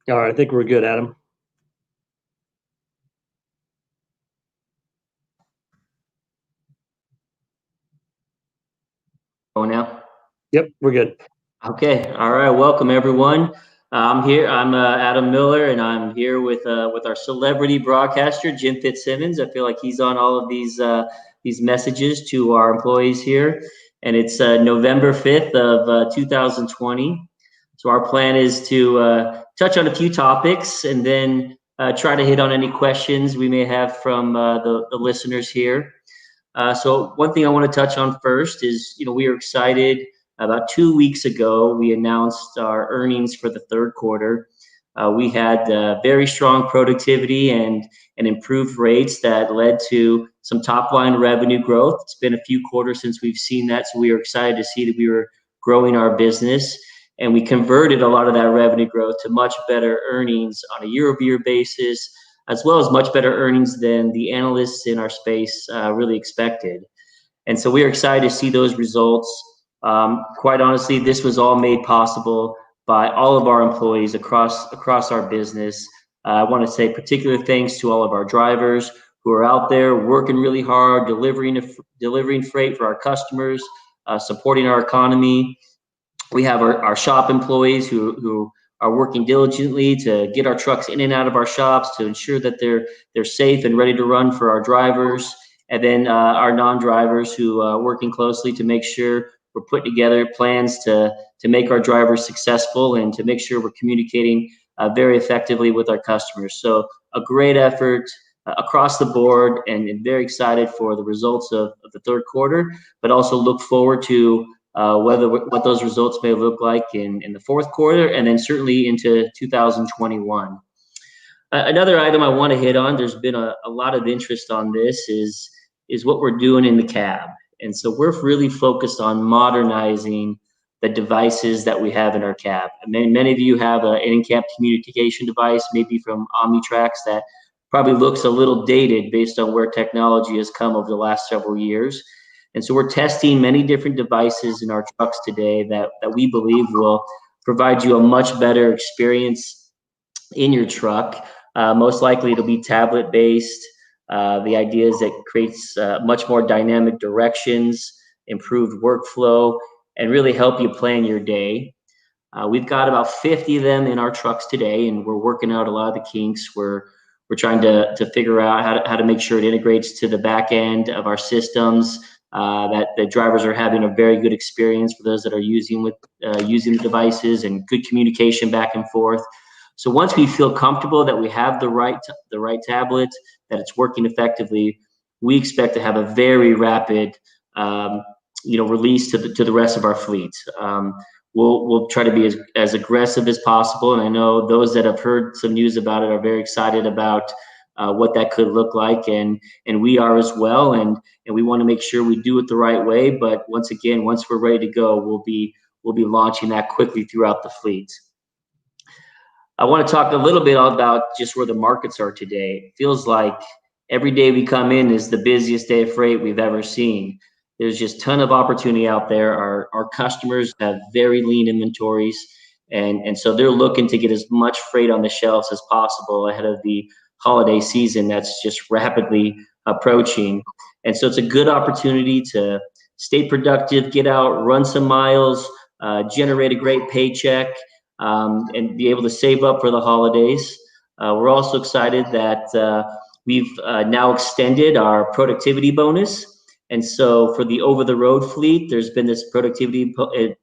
All right, I think we're good, Adam. Going now? Yep, we're good. Okay. All right. Welcome, everyone. I'm here. I'm Adam Miller, and I'm here with our celebrity broadcaster, Jim Fitzsimmons. I feel like he's on all of these messages to our employees here, and it's November 5th of 2020. So our plan is to touch on a few topics, and then try to hit on any questions we may have from the listeners here. So one thing I want to touch on first is, we are excited. About 2 weeks ago, we announced our earnings for the third quarter. We had very strong productivity and improved rates that led to some top line revenue growth. It's been a few quarters since we've seen that, so we are excited to see that we were growing our business. And we converted a lot of that revenue growth to much better earnings on a year-over-year basis, as well as much better earnings than the analysts in our space really expected. And so we are excited to see those results. Quite honestly, this was all made possible by all of our employees across our business. I want to say particular thanks to all of our drivers who are out there working really hard, delivering freight for our customers, supporting our economy. We have our shop employees who are working diligently to get our trucks in and out of our shops to ensure that they're safe and ready to run for our drivers. And then our non-drivers who are working closely to make sure we're putting together plans to make our drivers successful and to make sure we're communicating very effectively with our customers. So a great effort across the board, and very excited for the results of the third quarter, but also look forward to what those results may look like in the fourth quarter, and then certainly into 2021. Another item I want to hit on, there's been a lot of interest on this, is what we're doing in the cab. And so we're really focused on modernizing the devices that we have in our cab. Many of you have an in-cab communication device, maybe from Omnitrax, that probably looks a little dated based on where technology has come over the last several years. And so we're testing many different devices in our trucks today that we believe will provide you a much better experience in your truck. Most likely it'll be tablet based. The idea is it creates much more dynamic directions, improved workflow, and really help you plan your day. We've got about 50 of them in our trucks today, and we're working out a lot of the kinks. We're trying to figure out how to make sure it integrates to the back end of our systems, that the drivers are having a very good experience for those that are using the devices, and good communication back and forth. So once we feel comfortable that we have the right tablet, that it's working effectively, we expect to have a very rapid release to the rest of our fleet. We'll try to be as aggressive as possible, and I know those that have heard some news about it are very excited about what that could look like, and we are as well, and we want to make sure we do it the right way. But once we're ready to go, we'll be launching that quickly throughout the fleet. I want to talk a little bit about just where the markets are today. It feels like every day we come in is the busiest day of freight we've ever seen. There's just a ton of opportunity out there. Our customers have very lean inventories, and so they're looking to get as much freight on the shelves as possible ahead of the holiday season that's just rapidly approaching. And so it's a good opportunity to stay productive, get out, run some miles, generate a great paycheck, and be able to save up for the holidays. We're also excited that we've now extended our productivity bonus. And so for the over-the-road fleet, there's been this productivity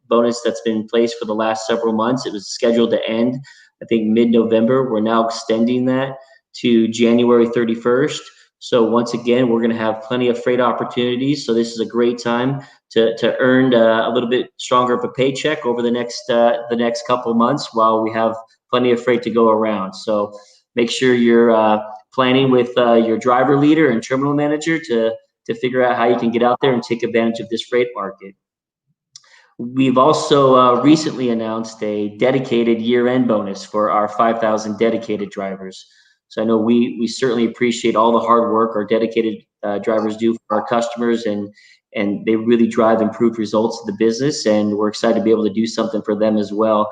bonus that's been in place for the last several months. It was scheduled to end, I think, mid-November. We're now extending that to January 31st. So once again, we're going to have plenty of freight opportunities. So this is a great time to earn a little bit stronger of a paycheck over the next couple of months while we have plenty of freight to go around. So make sure you're planning with your driver leader and terminal manager to figure out how you can get out there and take advantage of this freight market. We've also recently announced a dedicated year-end bonus for our 5,000 dedicated drivers. So I know we certainly appreciate all the hard work our dedicated drivers do for our customers, and they really drive improved results to the business, and we're excited to be able to do something for them as well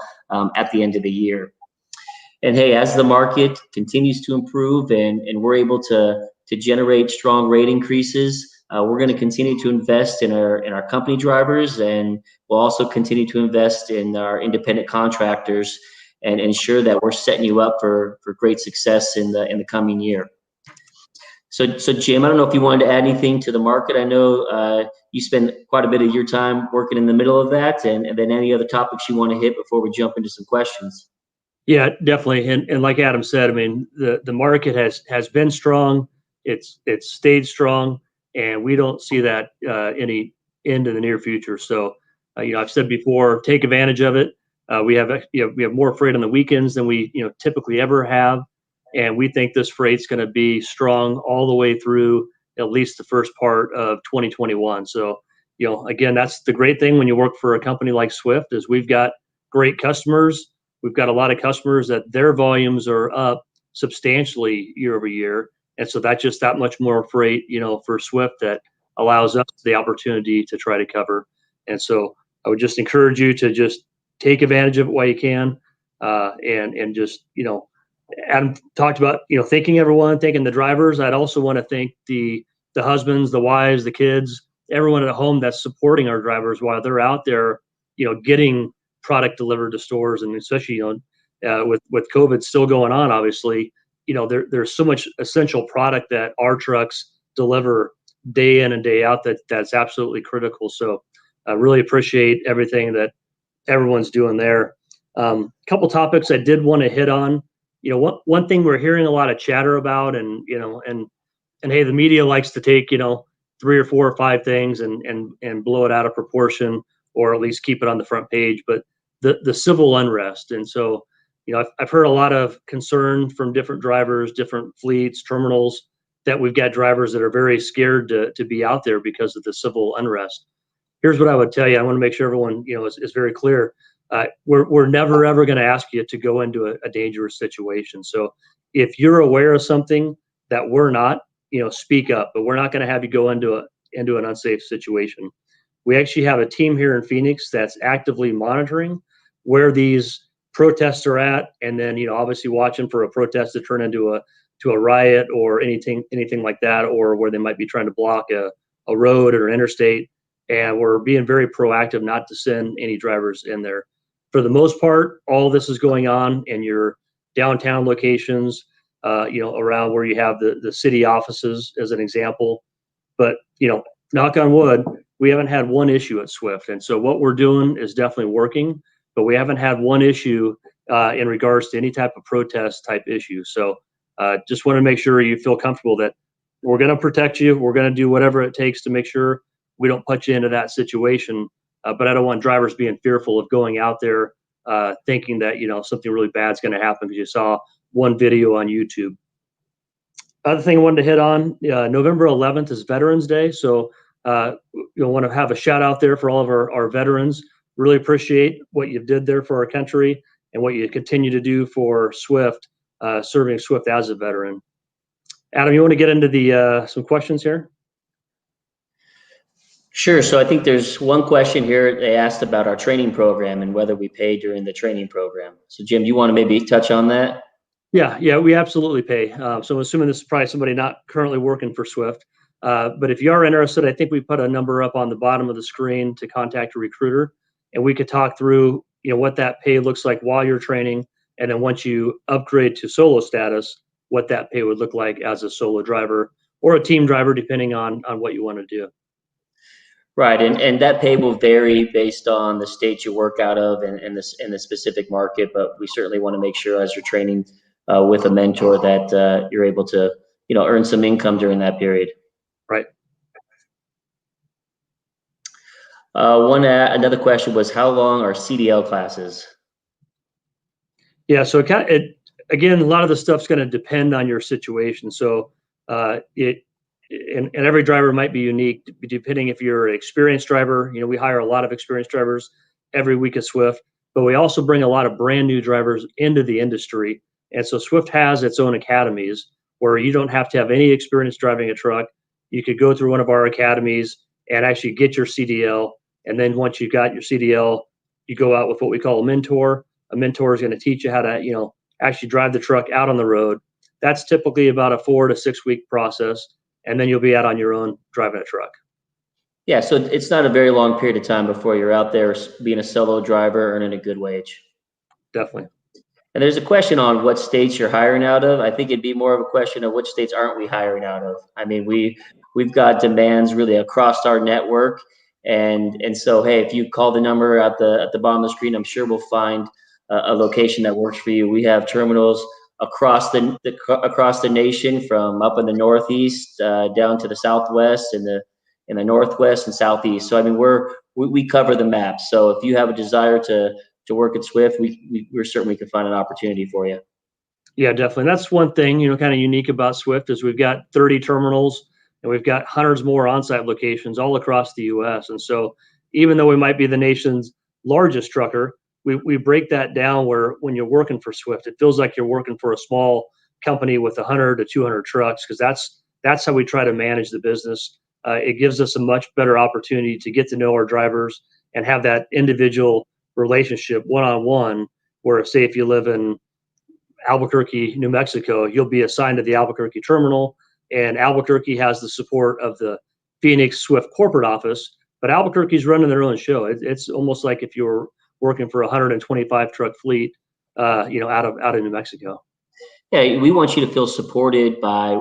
at the end of the year. And hey, as the market continues to improve and we're able to generate strong rate increases, we're going to continue to invest in our company drivers, and we'll also continue to invest in our independent contractors and ensure that we're setting you up for great success in the coming year. So Jim, I don't know if you wanted to add anything to the market. I know you spend quite a bit of your time working in the middle of that, and then any other topics you want to hit before we jump into some questions. Yeah, definitely. And like Adam said, I mean, the market has been strong. It's stayed strong, and we don't see that any end in the near future. So, I've said before, take advantage of it. We have more freight on the weekends than we typically ever have, and we think this freight's going to be strong all the way through at least the first part of 2021. So, again, that's the great thing when you work for a company like Swift is we've got great customers. We've got a lot of customers that their volumes are up substantially year over year. And so that's just that much more freight, for Swift that allows us the opportunity to try to cover. And so I would just encourage you to just take advantage of it while you can. And just, Adam talked about, thanking everyone, thanking the drivers. I'd also want to thank the husbands, the wives, the kids, everyone at home that's supporting our drivers while they're out there, getting product delivered to stores. And especially, with COVID still going on, obviously, there's so much essential product that our trucks deliver day in and day out that's absolutely critical. So I really appreciate everything that everyone's doing there. Couple topics I did want to hit on. One thing we're hearing a lot of chatter about, and hey, the media likes to take 3 or 4 or 5 things and blow it out of proportion, or at least keep it on the front page. But the civil unrest, and so I've heard a lot of concern from different drivers, different fleets, terminals, that we've got drivers that are very scared to be out there because of the civil unrest. Here's what I would tell you. I want to make sure everyone is very clear. We're never ever going to ask you to go into a dangerous situation. So if you're aware of something that we're not, speak up. But we're not going to have you go into an unsafe situation. We actually have a team here in Phoenix that's actively monitoring where these protests are at, and then obviously watching for a protest to turn into a riot or anything like that, or where they might be trying to block a road or an interstate. And we're being very proactive not to send any drivers in there. For the most part, all this is going on in your downtown locations, around where you have the city offices, as an example. But knock on wood, we haven't had one issue at Swift. And so what we're doing is definitely working, but we haven't had one issue in regards to any type of protest type issue. So just want to make sure you feel comfortable that we're going to protect you. We're going to do whatever it takes to make sure we don't put you into that situation. But I don't want drivers being fearful of going out there thinking that something really bad is going to happen because you saw one video on YouTube. Other thing I wanted to hit on, November 11th is Veterans Day. So want to have a shout out there for all of our veterans. Really appreciate what you did there for our country and what you continue to do for Swift, serving Swift as a veteran. Adam, you want to get into some questions here? Sure. So I think there's one question here. They asked about our training program and whether we pay during the training program. So Jim, do you want to maybe touch on that? Yeah, we absolutely pay. So I'm assuming this is probably somebody not currently working for Swift. But if you are interested, I think we put a number up on the bottom of the screen to contact a recruiter, and we could talk through, what that pay looks like while you're training, and then once you upgrade to solo status, what that pay would look like as a solo driver or a team driver, depending on what you want to do. Right, and that pay will vary based on the state you work out of and the specific market. But we certainly want to make sure as you're training with a mentor that you're able to earn some income during that period. Right. Another question was, how long are CDL classes? Yeah, so again, a lot of the stuff's going to depend on your situation. So and every driver might be unique, depending if you're an experienced driver. We hire a lot of experienced drivers every week at Swift, but we also bring a lot of brand new drivers into the industry. And so Swift has its own academies where you don't have to have any experience driving a truck. You could go through one of our academies and actually get your CDL. And then once you got your CDL, you go out with what we call a mentor. A mentor is going to teach you how actually drive the truck out on the road. That's typically about a 4 to 6 week process, and then you'll be out on your own driving a truck. Yeah, so it's not a very long period of time before you're out there being a solo driver, earning a good wage. Definitely. And there's a question on what states you're hiring out of. I think it'd be more of a question of which states aren't we hiring out of. I mean, we've got demands really across our network, and so hey, if you call the number at the bottom of the screen, I'm sure we'll find a location that works for you. We have terminals across the nation, from up in the Northeast down to the Southwest and the Northwest and Southeast. So I mean, we cover the map. So if you have a desire to work at Swift, we're certain we can find an opportunity for you. Yeah, definitely. That's one thing, kind of unique about Swift is we've got 30 terminals and we've got hundreds more on-site locations all across the U.S. And so even though we might be the nation's largest trucker, we break that down where when you're working for Swift, it feels like you're working for a small company with 100 to 200 trucks, because that's how we try to manage the business. It gives us a much better opportunity to get to know our drivers and have that individual relationship one-on-one, where say if you live in Albuquerque, New Mexico, you'll be assigned to the Albuquerque terminal, and Albuquerque has the support of the Phoenix Swift corporate office, but Albuquerque's running their own show. It's almost like if you were working for a 125 truck fleet, out of New Mexico. Yeah, we want you to feel supported by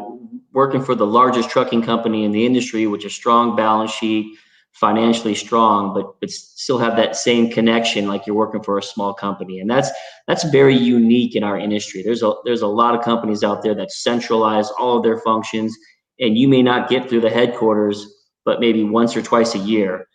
working for the largest trucking company in the industry, with a strong balance sheet, financially strong, but still have that same connection like you're working for a small company. And that's very unique in our industry. There's a lot of companies out there that centralize all of their functions, and you may not get through the headquarters, but maybe once or twice a year.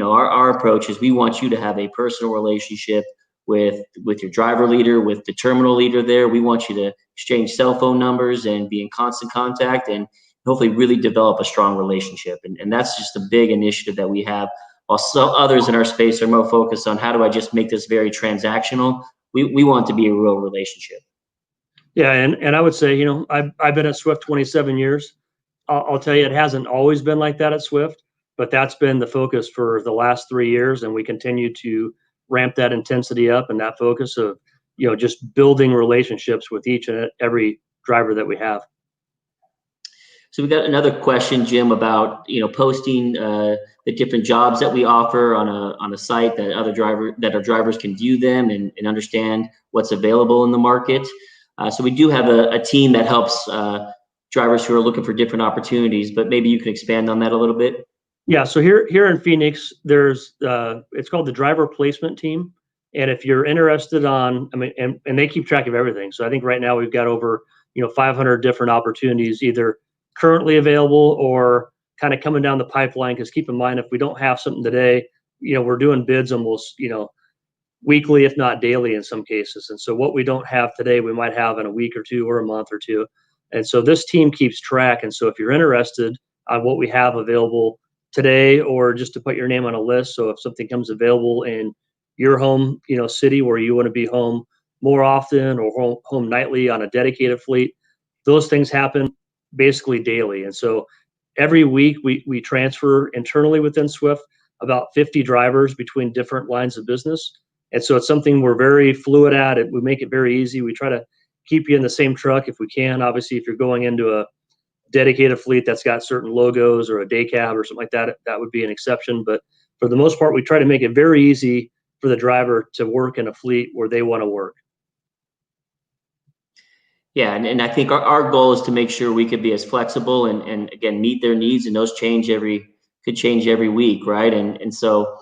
Our approach is we want you to have a personal relationship with your driver leader, with the terminal leader there. We want you to exchange cell phone numbers and be in constant contact, and hopefully really develop a strong relationship. And that's just a big initiative that we have. While some others in our space are more focused on how do I just make this very transactional, we want it to be a real relationship. Yeah, and I would say, I've been at Swift 27 years. I'll tell you, it hasn't always been like that at Swift, but that's been the focus for the last 3 years, and we continue to ramp that intensity up and that focus of, just building relationships with each and every driver that we have. So we got another question, Jim, about posting the different jobs that we offer on a site that our drivers can view them and understand what's available in the market. So we do have a team that helps drivers who are looking for different opportunities, but maybe you can expand on that a little bit. Yeah, so here in Phoenix, there's it's called the driver placement team, and if you're interested and they keep track of everything. So I think right now we've got over 500 different opportunities, either currently available or kind of coming down the pipeline. Because keep in mind, if we don't have something today, we're doing bids almost weekly, if not daily in some cases. And so what we don't have today, we might have in a week or two or a month or two. And so this team keeps track. And so if you're interested on what we have available today, or just to put your name on a list, so if something comes available in your home city where you want to be home more often, or home nightly on a dedicated fleet, those things happen basically daily. And so every week we transfer internally within Swift about 50 drivers between different lines of business. And so it's something we're very fluid at. We make it very easy. We try to keep you in the same truck if we can. Obviously, if you're going into a dedicated fleet that's got certain logos or a day cab or something like that, that would be an exception. But for the most part, we try to make it very easy for the driver to work in a fleet where they want to work. Yeah, and I think our goal is to make sure we could be as flexible and again, meet their needs, and those could change every week, right? And so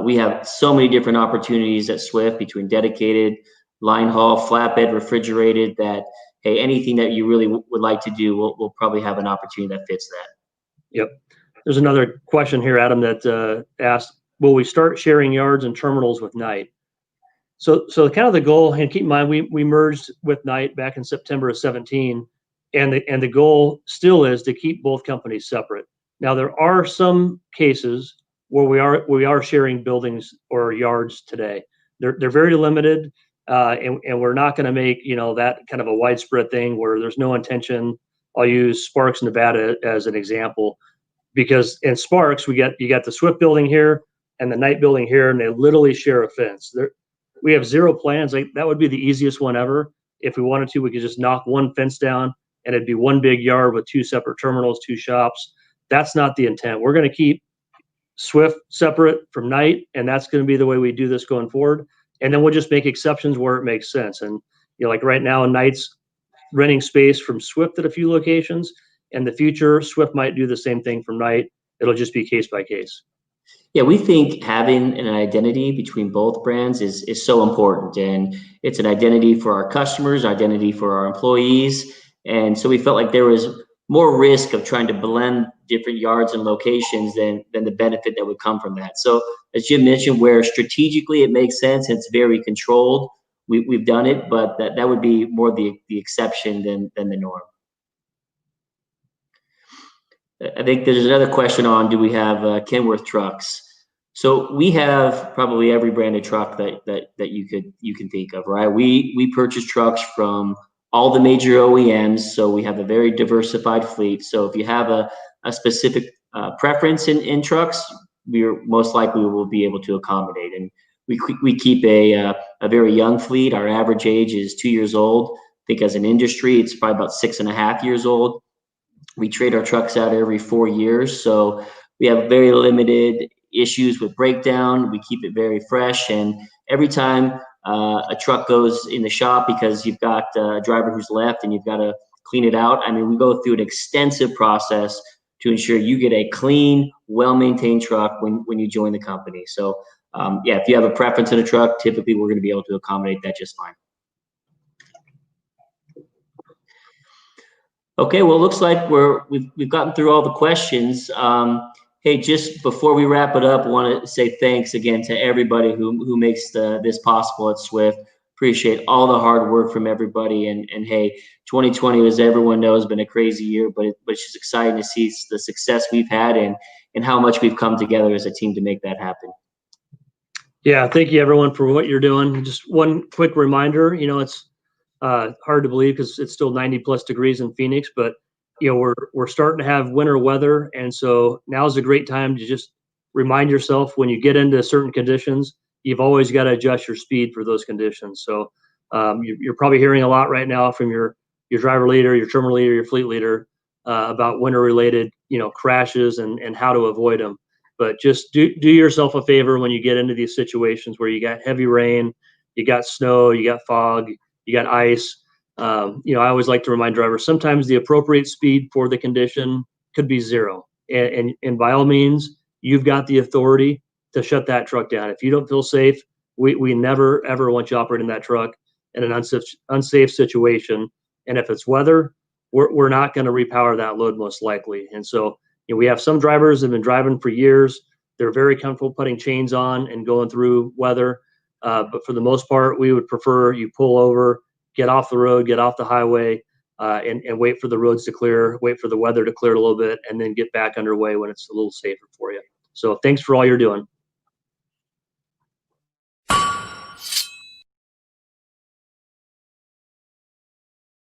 we have so many different opportunities at Swift, between dedicated, line haul, flatbed, refrigerated, that, hey, anything that you really would like to do, we'll probably have an opportunity that fits that. Yep. There's another question here, Adam, that asked, will we start sharing yards and terminals with Knight? So kind of the goal, and keep in mind, we merged with Knight back in September of 17, and the goal still is to keep both companies separate. Now, there are some cases where we are sharing buildings or yards today. They're very limited, and we're not going to make that kind of a widespread thing where there's no intention. I'll use Sparks, Nevada as an example, because in Sparks you got the Swift building here and the Knight building here, and they literally share a fence. We have zero plans. That would be the easiest one ever, If we wanted to, we could just knock one fence down and it'd be one big yard with 2 separate terminals, 2 shops. That's not the intent. We're going to keep Swift separate from night, and that's going to be the way we do this going forward. And then we'll just make exceptions where it makes sense. And like right now, Knight's renting space from Swift at a few locations. In the future, Swift might do the same thing from Knight. It'll just be case by case. Yeah, we think having an identity between both brands is so important, and it's an identity for our customers, identity for our employees. And so we felt like there was more risk of trying to blend different yards and locations than the benefit that would come from that. So as Jim mentioned, where strategically it makes sense, it's very controlled, we've done it, but that would be more the exception than the norm. I think there's another question on, do we have Kenworth trucks? So we have probably every branded truck that you can think of, right? We purchase trucks from all the major OEMs, so we have a very diversified fleet. So if you have a specific preference in trucks, we're most likely will be able to accommodate. And we keep a very young fleet. Our average age is 2 years old. I think as an industry, it's probably about 6.5 years old. We trade our trucks out every 4 years, so we have very limited issues with breakdown. We keep it very fresh, and every time a truck goes in the shop because you've got a driver who's left and you've got to clean it out, I mean, we go through an extensive process to ensure you get a clean, well-maintained truck when you join the company. So yeah, if you have a preference in a truck, typically we're going to be able to accommodate that just fine. Okay, well, it looks like we've gotten through all the questions. Hey, just before we wrap it up, I want to say thanks again to everybody who makes this possible at Swift. Appreciate all the hard work from everybody. And hey, 2020, as everyone knows, has been a crazy year, but it's just exciting to see the success we've had and how much we've come together as a team to make that happen. Yeah, thank you everyone for what you're doing. Just one quick reminder, it's hard to believe because it's still 90+ degrees in Phoenix, but we're starting to have winter weather, and so now's a great time to just remind yourself when you get into certain conditions, you've always got to adjust your speed for those conditions. So you're probably hearing a lot right now from your driver leader, your terminal leader, your fleet leader about winter related crashes and how to avoid them. But just do yourself a favor when you get into these situations where you got heavy rain, you got snow, you got fog, you got ice. I always like to remind drivers sometimes the appropriate speed for the condition could be 0. And by all means, you've got the authority to shut that truck down. If you don't feel safe, we never, ever want you operating that truck in an unsafe situation. And if it's weather, we're not going to repower that load most likely. And so we have some drivers that have been driving for years. They're very comfortable putting chains on and going through weather. But for the most part, we would prefer you pull over, get off the road, get off the highway, and wait for the roads to clear, wait for the weather to clear a little bit, and then get back underway when it's a little safer for you. So thanks for all you're doing.